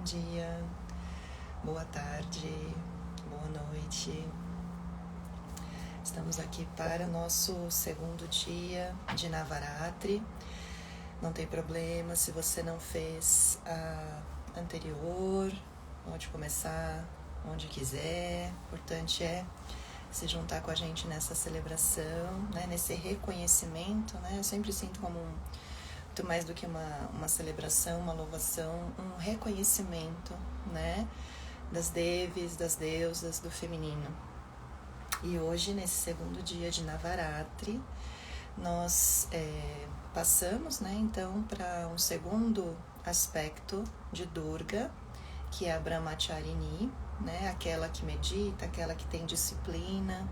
dia, boa tarde, boa noite. Estamos aqui para o nosso segundo dia de Navaratri. Não tem problema se você não fez a anterior, pode começar onde quiser. O importante é se juntar com a gente nessa celebração, né, nesse reconhecimento, né? Eu sempre sinto como muito mais do que uma celebração, uma louvação, um reconhecimento, né, das devis, das deusas, do feminino. E hoje, nesse segundo dia de Navaratri, nós passamos, né, então, para um segundo aspecto de Durga, que é a Brahmacharini, né, aquela que medita, aquela que tem disciplina,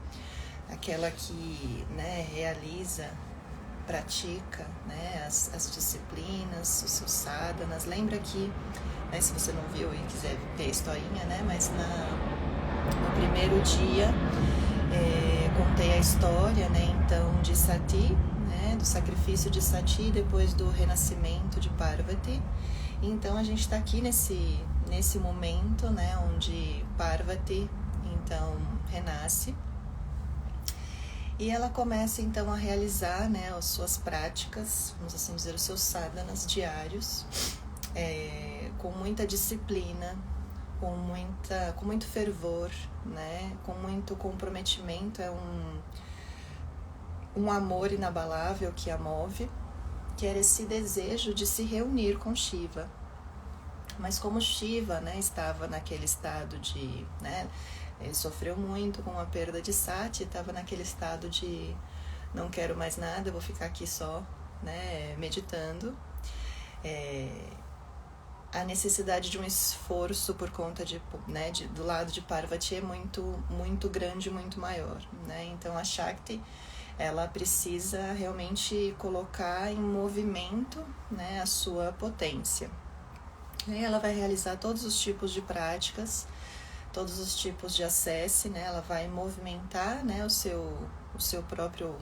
aquela que, né, realiza, pratica, né, as disciplinas, os seus sadhanas. Lembra que, né, se você não viu e quiser ver a historinha, né, mas no primeiro dia contei a história, né, então, de Sati, né, do sacrifício de Sati depois do renascimento de Parvati. Então a gente está aqui nesse momento, né, onde Parvati então renasce. E ela começa então a realizar, né, as suas práticas, vamos assim dizer, os seus sadhanas diários, com muita disciplina, com muito fervor, né, com muito comprometimento. É um amor inabalável que a move, que era esse desejo de se reunir com Shiva. Mas como Shiva, né, estava naquele estado de, né, ele sofreu muito com a perda de Sati, estava naquele estado de não quero mais nada, eu vou ficar aqui só, né, meditando. A necessidade de um esforço por conta né, do lado de Parvati é muito, muito grande, muito maior, né? Então a Shakti, ela precisa realmente colocar em movimento, né, a sua potência. E ela vai realizar todos os tipos de práticas, todos os tipos de acesse, né? Ela vai movimentar, né, o seu próprio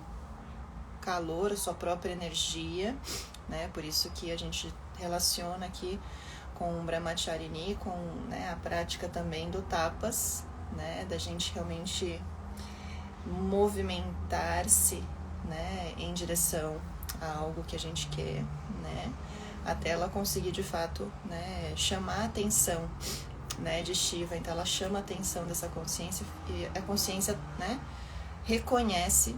calor, a sua própria energia, né? Por isso que a gente relaciona aqui com o Brahmacharini, com, né, a prática também do tapas, né? Da gente realmente movimentar-se, né, em direção a algo que a gente quer, né? Até ela conseguir de fato, né, chamar a atenção, né, de Shiva. Então ela chama a atenção dessa consciência e a consciência, né, reconhece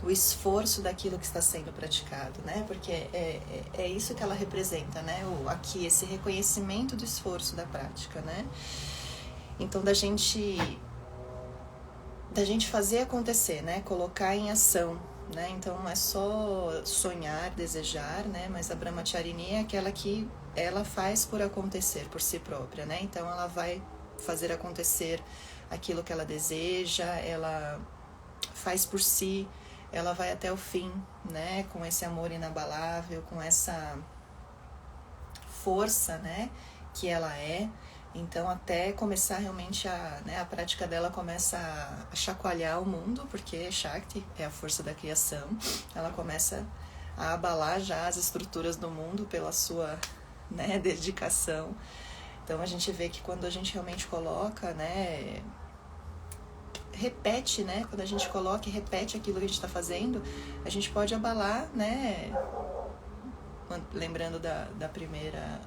o esforço daquilo que está sendo praticado, né, porque é isso que ela representa, né, aqui esse reconhecimento do esforço da prática, né. Então da gente fazer acontecer, né, colocar em ação, né. Então não é só sonhar, desejar, né, mas a Brahmacharini é aquela que ela faz por acontecer, por si própria, né? Então ela vai fazer acontecer aquilo que ela deseja, ela faz por si, ela vai até o fim, né? Com esse amor inabalável, com essa força, né, que ela é. Então até começar realmente né, a prática dela começa a chacoalhar o mundo, porque Shakti é a força da criação. Ela começa a abalar já as estruturas do mundo pela sua, né, dedicação. Então a gente vê que quando a gente realmente coloca, né, repete, né, quando a gente coloca e repete aquilo que a gente está fazendo, a gente pode abalar, né, lembrando da primeira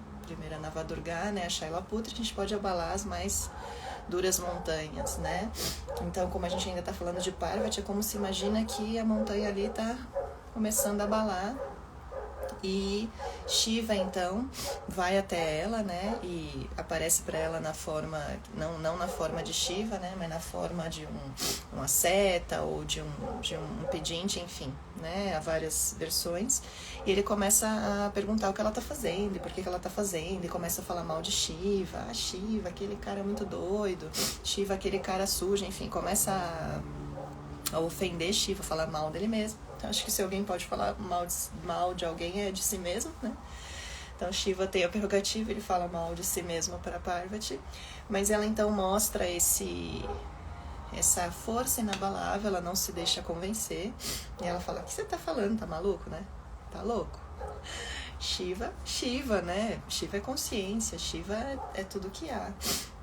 Navadurga, né, a Shailaputra, a gente pode abalar as mais duras montanhas, né. Então, como a gente ainda está falando de Parvati, é como se imagina que a montanha ali está começando a abalar. E Shiva então vai até ela, né, e aparece para ela na forma, não na forma de Shiva, né, mas na forma de uma asceta ou de um pedinte, enfim, né, há várias versões. E ele começa a perguntar o que ela está fazendo e por que ela está fazendo, e começa a falar mal de Shiva. Shiva, aquele cara muito doido, Shiva, aquele cara sujo, enfim, começa a ofender Shiva, falar mal dele mesmo. Então, acho que se alguém pode falar mal de alguém é de si mesmo, né? Então Shiva tem a prerrogativa, ele fala mal de si mesmo para Parvati, mas ela então mostra essa força inabalável, ela não se deixa convencer, e ela fala: o que você tá falando? Tá maluco, né? Tá louco? Shiva, né? Shiva é consciência, Shiva é tudo que há.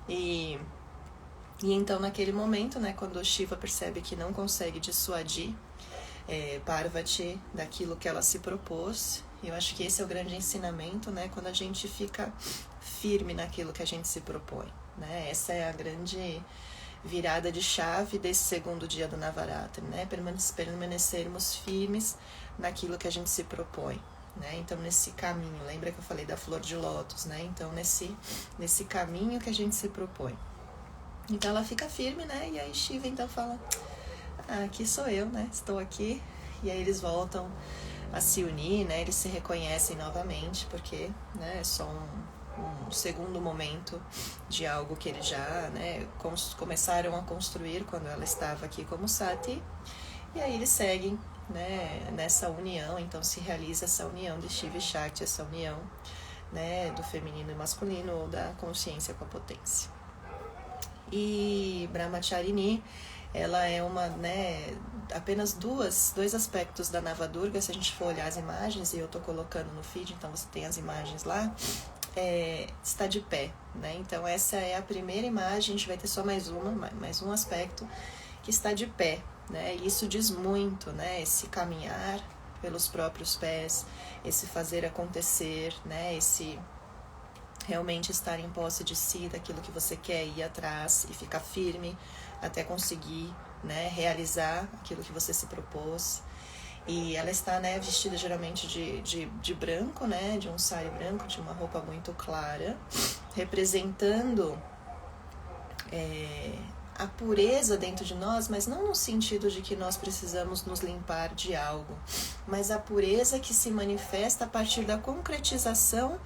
E então naquele momento, né, quando Shiva percebe que não consegue dissuadir Parvati daquilo que ela se propôs, eu acho que esse é o grande ensinamento, né, quando a gente fica firme naquilo que a gente se propõe, né? Essa é a grande virada de chave desse segundo dia do Navaratri, né? Permanecermos firmes naquilo que a gente se propõe, né? Então nesse caminho, lembra que eu falei da flor de lótus, né? Então nesse caminho que a gente se propõe. Então ela fica firme, né? E aí Shiva então fala, aqui sou eu, né? Estou aqui. E aí eles voltam a se unir, né? Eles se reconhecem novamente, porque, né, é só um segundo momento de algo que eles já, né, começaram a construir quando ela estava aqui como Sati. E aí eles seguem, né, nessa união, então se realiza essa união de Shiva e Shakti, essa união, né, do feminino e masculino, ou da consciência com a potência. E Brahmacharini, ela é uma, né, apenas dois aspectos da Navadurga. Se a gente for olhar as imagens, e eu estou colocando no feed, então você tem as imagens lá, está de pé, né? Então essa é a primeira imagem, a gente vai ter só mais um aspecto que está de pé, né? E isso diz muito, né? Esse caminhar pelos próprios pés, esse fazer acontecer, né? Esse realmente estar em posse de si, daquilo que você quer, ir atrás e ficar firme até conseguir, né, realizar aquilo que você se propôs. E ela está, né, vestida geralmente de branco, né, de um sari branco, de uma roupa muito clara, representando a pureza dentro de nós, mas não no sentido de que nós precisamos nos limpar de algo, mas a pureza que se manifesta a partir da concretização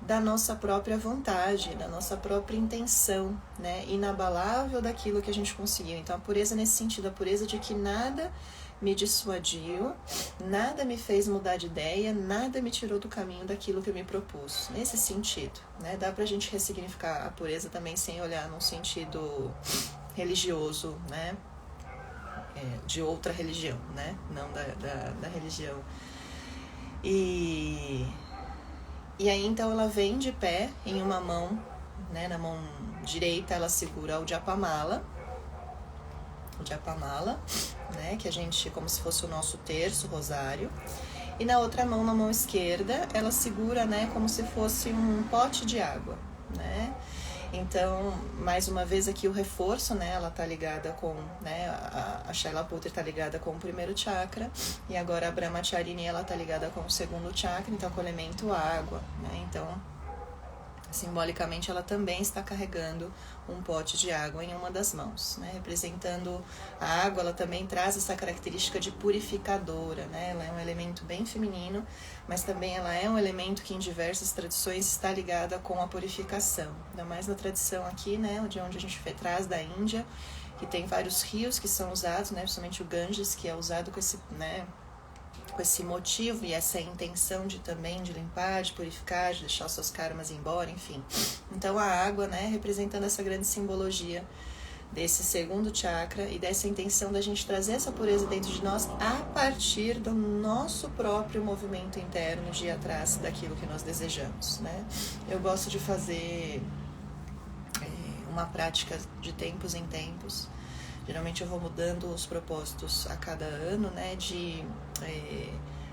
da nossa própria vontade, da nossa própria intenção, né, inabalável daquilo que a gente conseguiu. Então a pureza nesse sentido, a pureza de que nada me dissuadiu, nada me fez mudar de ideia, nada me tirou do caminho daquilo que eu me propus. Nesse sentido, né, dá pra gente ressignificar a pureza também sem olhar num sentido religioso, né, de outra religião, né, não da religião. E aí então ela vem de pé em uma mão, né, na mão direita ela segura o Japamala, né, que a gente, como se fosse o nosso terço, rosário, e na outra mão, na mão esquerda, ela segura, né, como se fosse um pote de água, né. Então, mais uma vez aqui o reforço, né, ela tá ligada com, né, a Shailaputra tá ligada com o primeiro chakra, e agora a Brahmacharini, ela tá ligada com o segundo chakra, então com o elemento água, né, então, simbolicamente ela também está carregando um pote de água em uma das mãos, né, representando a água. Ela também traz essa característica de purificadora, né, ela é um elemento bem feminino, mas também ela é um elemento que em diversas tradições está ligada com a purificação, ainda mais na tradição aqui, né, de onde a gente traz da Índia, que tem vários rios que são usados, né, principalmente o Ganges, que é usado com esse, né, com esse motivo e essa intenção de também de limpar, de purificar, de deixar os seus karmas embora, enfim. Então a água, né, representando essa grande simbologia desse segundo chakra e dessa intenção da gente trazer essa pureza dentro de nós a partir do nosso próprio movimento interno de ir atrás daquilo que nós desejamos, né? Eu gosto de fazer uma prática de tempos em tempos. Geralmente eu vou mudando os propósitos a cada ano, né, de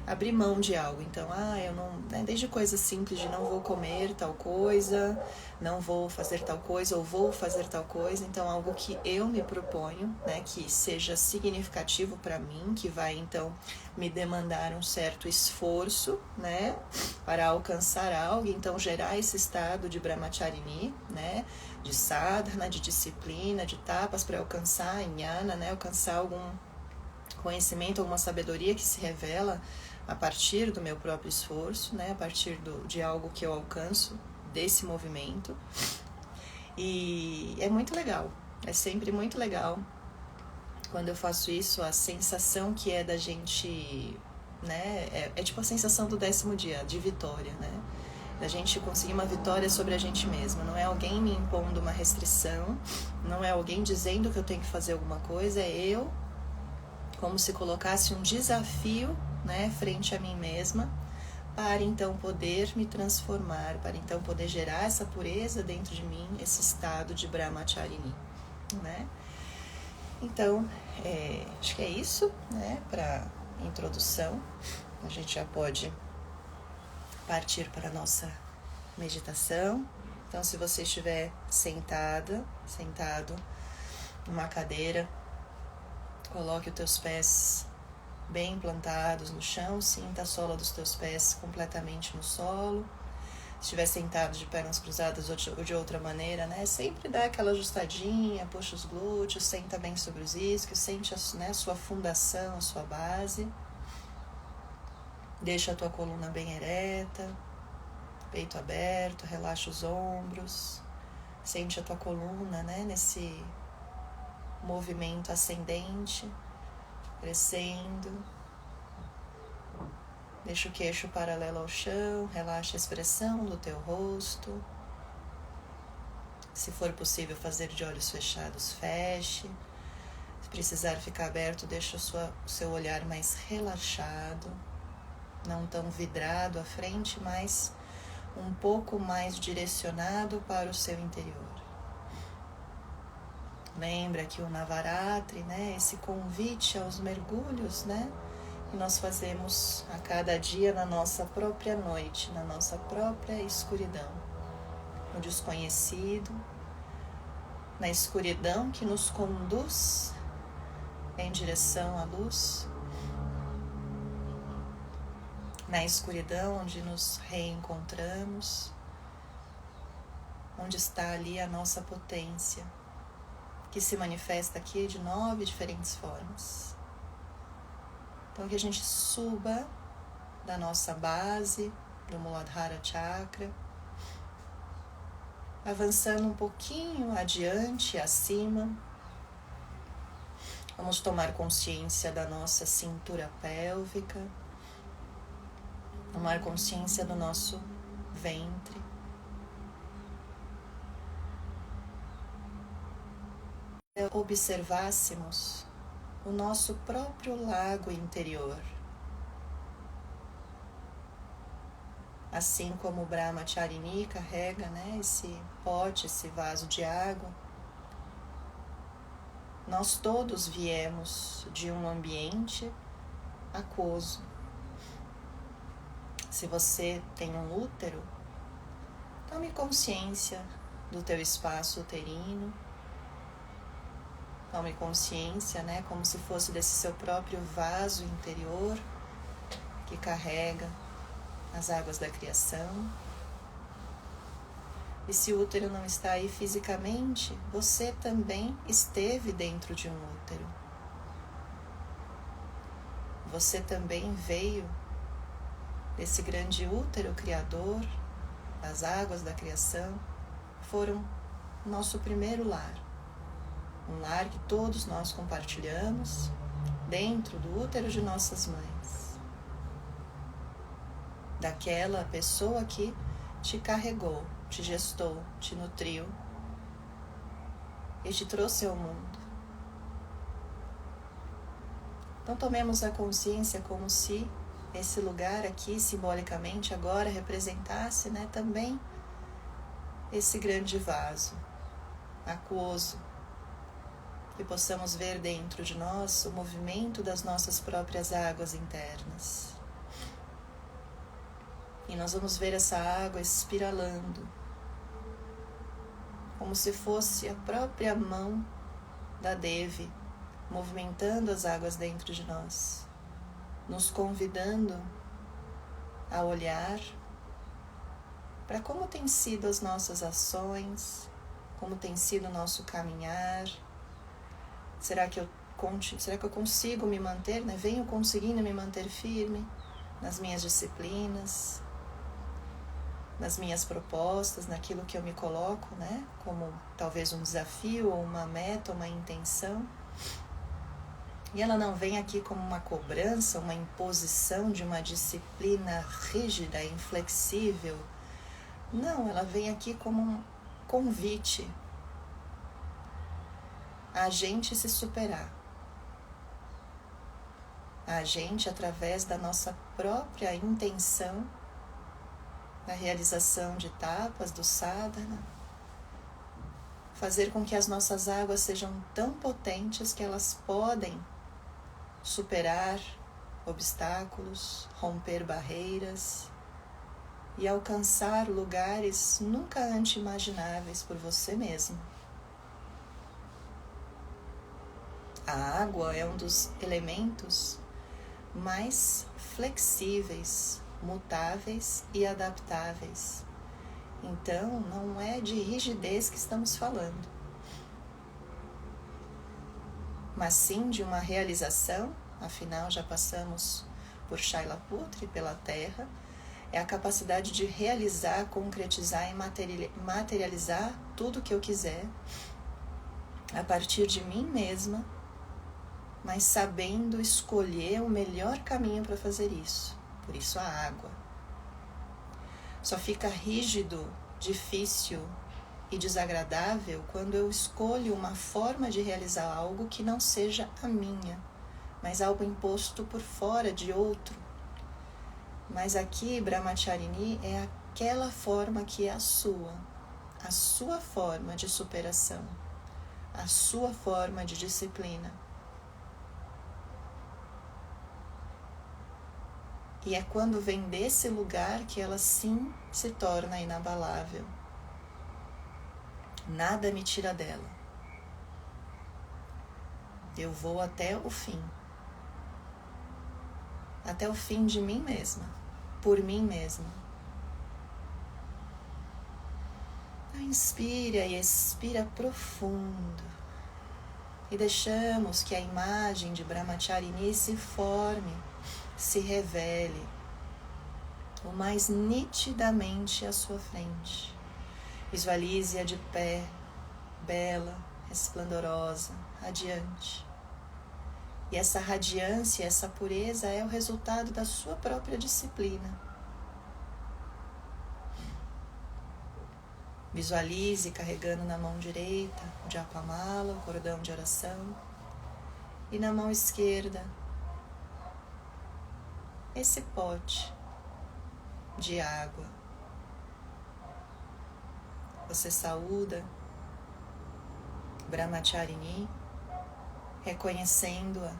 abrir mão de algo. Então, eu não, né, desde coisas simples de não vou comer tal coisa, não vou fazer tal coisa ou vou fazer tal coisa. Então, algo que eu me proponho, né, que seja significativo para mim, que vai então me demandar um certo esforço, né, para alcançar algo. Então, gerar esse estado de Brahmacharini, né, de sadhana, de disciplina, de tapas para alcançar jnana, né, alcançar algum conhecimento, alguma sabedoria que se revela a partir do meu próprio esforço, né, a partir de algo que eu alcanço desse movimento. E é muito legal, é sempre muito legal quando eu faço isso, a sensação que é da gente, né, é tipo a sensação do 10º dia, de vitória, né, da gente conseguir uma vitória sobre a gente mesma. Não é alguém me impondo uma restrição, não é alguém dizendo que eu tenho que fazer alguma coisa, é eu como se colocasse um desafio, né, frente a mim mesma, para então poder me transformar, para então poder gerar essa pureza dentro de mim, esse estado de Brahmacharini, né? Então, acho que é isso, né, para introdução. A gente já pode partir para a nossa meditação. Então, se você estiver sentado numa cadeira, coloque os teus pés bem plantados no chão, sinta a sola dos teus pés completamente no solo. Se estiver sentado de pernas cruzadas ou de outra maneira, né, sempre dá aquela ajustadinha, puxa os glúteos, senta bem sobre os isquios, sente a sua fundação, a sua base. Deixa a tua coluna bem ereta, peito aberto, relaxa os ombros, sente a tua coluna, né, nesse movimento ascendente, crescendo. Deixa o queixo paralelo ao chão, relaxa a expressão do teu rosto. Se for possível fazer de olhos fechados, feche. Se precisar ficar aberto, deixa o seu olhar mais relaxado, não tão vidrado à frente, mas um pouco mais direcionado para o seu interior. Lembra que o Navaratri, né, esse convite aos mergulhos, né, que nós fazemos a cada dia na nossa própria noite, na nossa própria escuridão, no desconhecido, na escuridão que nos conduz em direção à luz, na escuridão onde nos reencontramos, onde está ali a nossa potência, que se manifesta aqui de 9 diferentes formas. Então que a gente suba da nossa base, do Muladhara Chakra, avançando um pouquinho adiante, acima. Vamos tomar consciência da nossa cintura pélvica, tomar consciência do nosso ventre. Observássemos o nosso próprio lago interior. Assim como o Brahmacharini carrega, né, esse pote, esse vaso de água, nós todos viemos de um ambiente aquoso. Se você tem um útero, tome consciência do teu espaço uterino. Tome consciência, né, como se fosse desse seu próprio vaso interior que carrega as águas da criação. E se o útero não está aí fisicamente, você também esteve dentro de um útero. Você também veio desse grande útero criador, as águas da criação foram nosso primeiro lar. Um lar que todos nós compartilhamos dentro do útero de nossas mães. Daquela pessoa que te carregou, te gestou, te nutriu e te trouxe ao mundo. Então tomemos a consciência como se esse lugar aqui, simbolicamente, agora representasse, né, também esse grande vaso aquoso, que possamos ver dentro de nós o movimento das nossas próprias águas internas. E nós vamos ver essa água espiralando, como se fosse a própria mão da Devi, movimentando as águas dentro de nós, nos convidando a olhar para como tem sido as nossas ações, como tem sido o nosso caminhar. Será que eu consigo me manter, né? Venho conseguindo me manter firme nas minhas disciplinas, nas minhas propostas, naquilo que eu me coloco, né? Como talvez um desafio, ou uma meta, uma intenção. E ela não vem aqui como uma cobrança, uma imposição de uma disciplina rígida, inflexível. Não, ela vem aqui como um convite a gente se superar. A gente, através da nossa própria intenção na realização de etapas do sadhana, fazer com que as nossas águas sejam tão potentes que elas podem superar obstáculos, romper barreiras e alcançar lugares nunca antes imagináveis por você mesmo. A água é um dos elementos mais flexíveis, mutáveis e adaptáveis. Então, não é de rigidez que estamos falando, mas sim de uma realização. Afinal, já passamos por Shailaputra e pela Terra. É a capacidade de realizar, concretizar e materializar tudo o que eu quiser a partir de mim mesma, mas sabendo escolher o melhor caminho para fazer isso. Por isso a água. Só fica rígido, difícil e desagradável quando eu escolho uma forma de realizar algo que não seja a minha, mas algo imposto por fora de outro. Mas aqui, Brahmacharini é aquela forma que é a sua forma de superação, a sua forma de disciplina. E é quando vem desse lugar que ela sim se torna inabalável. Nada me tira dela. Eu vou até o fim. Até o fim de mim mesma, por mim mesma. Inspira e expira profundo. E deixamos que a imagem de Brahmacharini se forme, se revele o mais nitidamente à sua frente. Visualize-a de pé, bela, esplendorosa, radiante. E essa radiância, essa pureza é o resultado da sua própria disciplina. Visualize carregando na mão direita o Japamala, o cordão de oração, e na mão esquerda esse pote de água. Você saúda Brahmacharini, reconhecendo-a.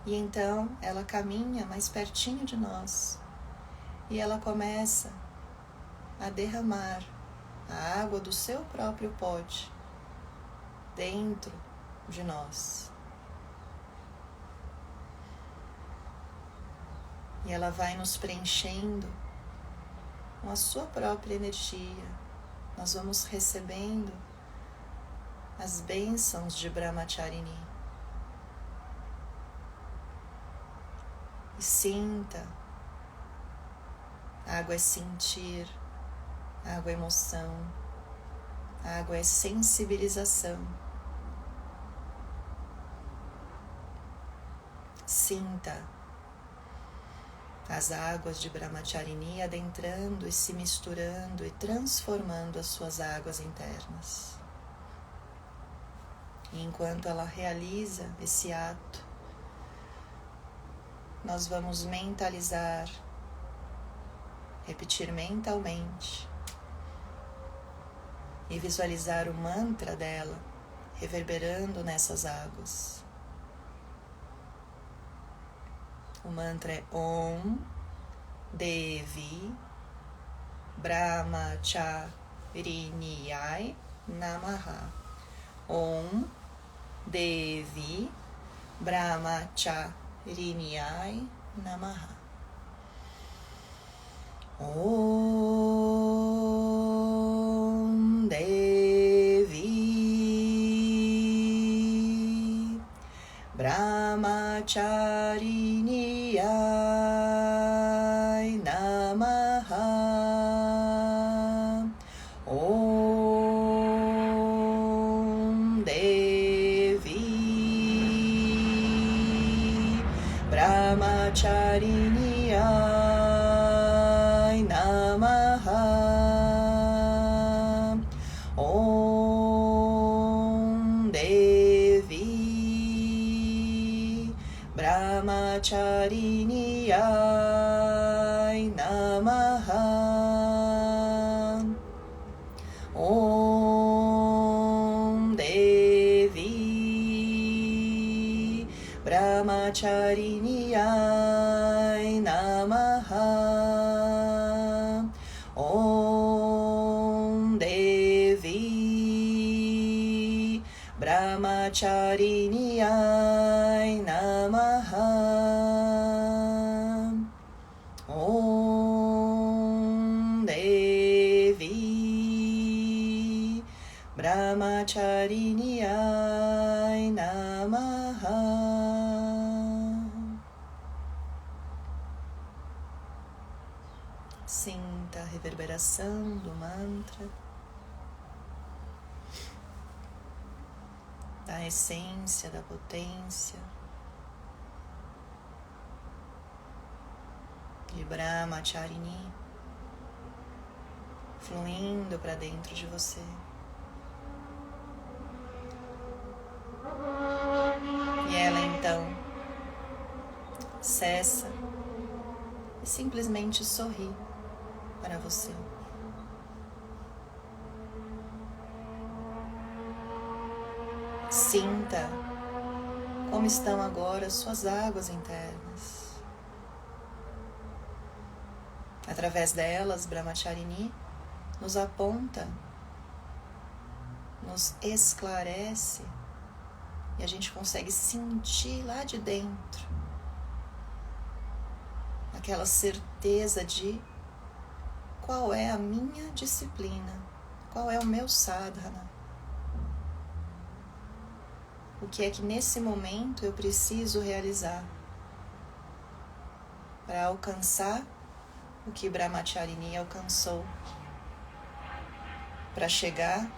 E então ela caminha mais pertinho de nós e ela começa a derramar a água do seu próprio pote dentro de nós. E ela vai nos preenchendo com a sua própria energia. Nós vamos recebendo as bênçãos de Brahmacharini. E sinta. A água é sentir, a água é emoção, a água é sensibilização. Sinta as águas de Brahmacharini adentrando e se misturando e transformando as suas águas internas. E enquanto ela realiza esse ato, nós vamos mentalizar, repetir mentalmente e visualizar o mantra dela reverberando nessas águas. O mantra é Om Devi Brahmachariniyai Namaha. Om Devi Brahmachariniyai Namaha. Om Devi Brahmachariniyai Namaha. Om Devi Brahmachariniyai Namaha. Om Devi Brahmachariniyai Namaha. Om Devi Brahmachariniyai Namaha. Om Devi Brahmachariniyai Namaha. Om Devi Brahmachariniyai Namaha. Sinta a reverberação do mantra, da essência, da potência de Brahmacharini fluindo para dentro de você. E ela então cessa e simplesmente sorri para você. Sinta como estão agora suas águas internas. Através delas, Brahmacharini nos aponta, nos esclarece e a gente consegue sentir lá de dentro aquela certeza de qual é a minha disciplina, qual é o meu sadhana. O que é que nesse momento eu preciso realizar para alcançar o que Brahmacharini alcançou, para chegar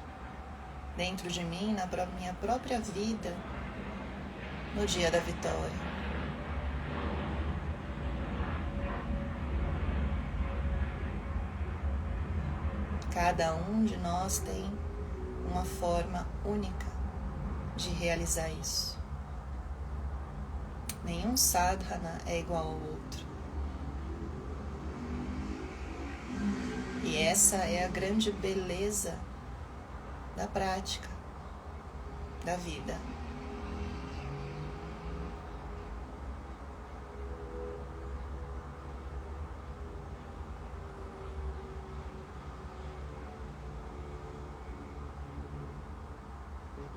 dentro de mim, na minha própria vida, no dia da vitória. Cada um de nós tem uma forma única de realizar isso. Nenhum sadhana é igual ao outro. E essa é a grande beleza da prática, da vida.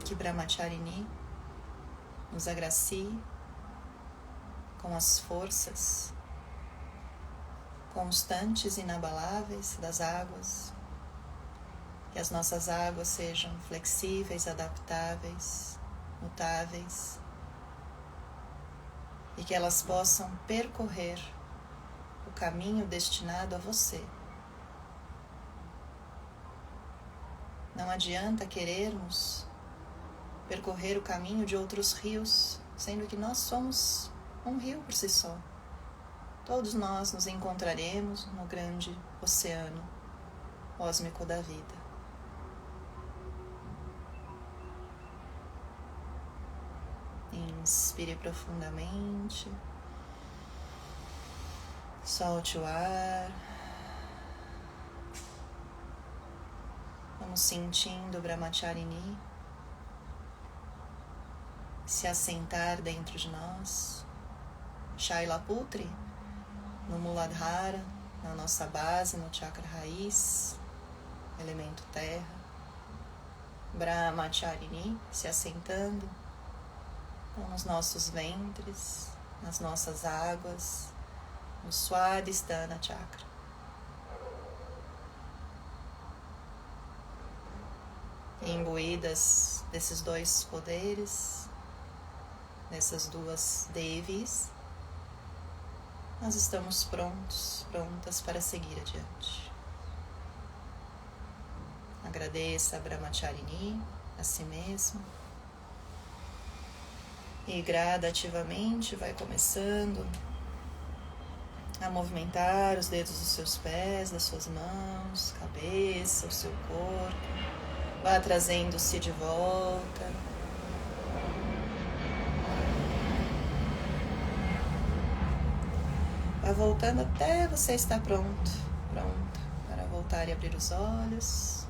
Que Brahmacharini nos agracie com as forças constantes e inabaláveis das águas, que as nossas águas sejam flexíveis, adaptáveis, mutáveis, e que elas possam percorrer o caminho destinado a você. Não adianta querermos percorrer o caminho de outros rios, sendo que nós somos um rio por si só. Todos nós nos encontraremos no grande oceano cósmico da vida. Inspire profundamente, solte o ar. Vamos sentindo o Brahmacharini se assentar dentro de nós. Shailaputri no Muladhara, na nossa base, no chakra raiz, elemento terra. Brahmacharini se assentando nos nossos ventres, nas nossas águas, no Swadhisthana chakra. Imbuídas desses dois poderes, dessas duas Devis, nós estamos prontas para seguir adiante. Agradeça a Brahmacharini, a si mesmo, e gradativamente vai começando a movimentar os dedos dos seus pés, das suas mãos, cabeça, o seu corpo. Vá trazendo-se de volta. Vá voltando até você estar pronto para voltar e abrir os olhos.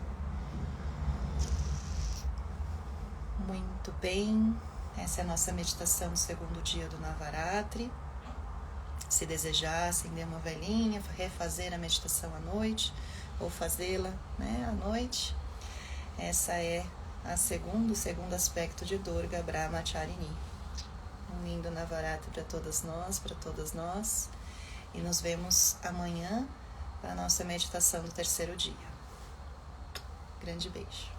Muito bem, essa é a nossa meditação do segundo dia do Navaratri. Se desejar, acender uma velinha, refazer a meditação à noite, ou fazê-la, à noite. Essa é o segundo aspecto de Durga Brahmacharini. Um lindo Navaratri para todas nós. E nos vemos amanhã para a nossa meditação do terceiro dia. Grande beijo.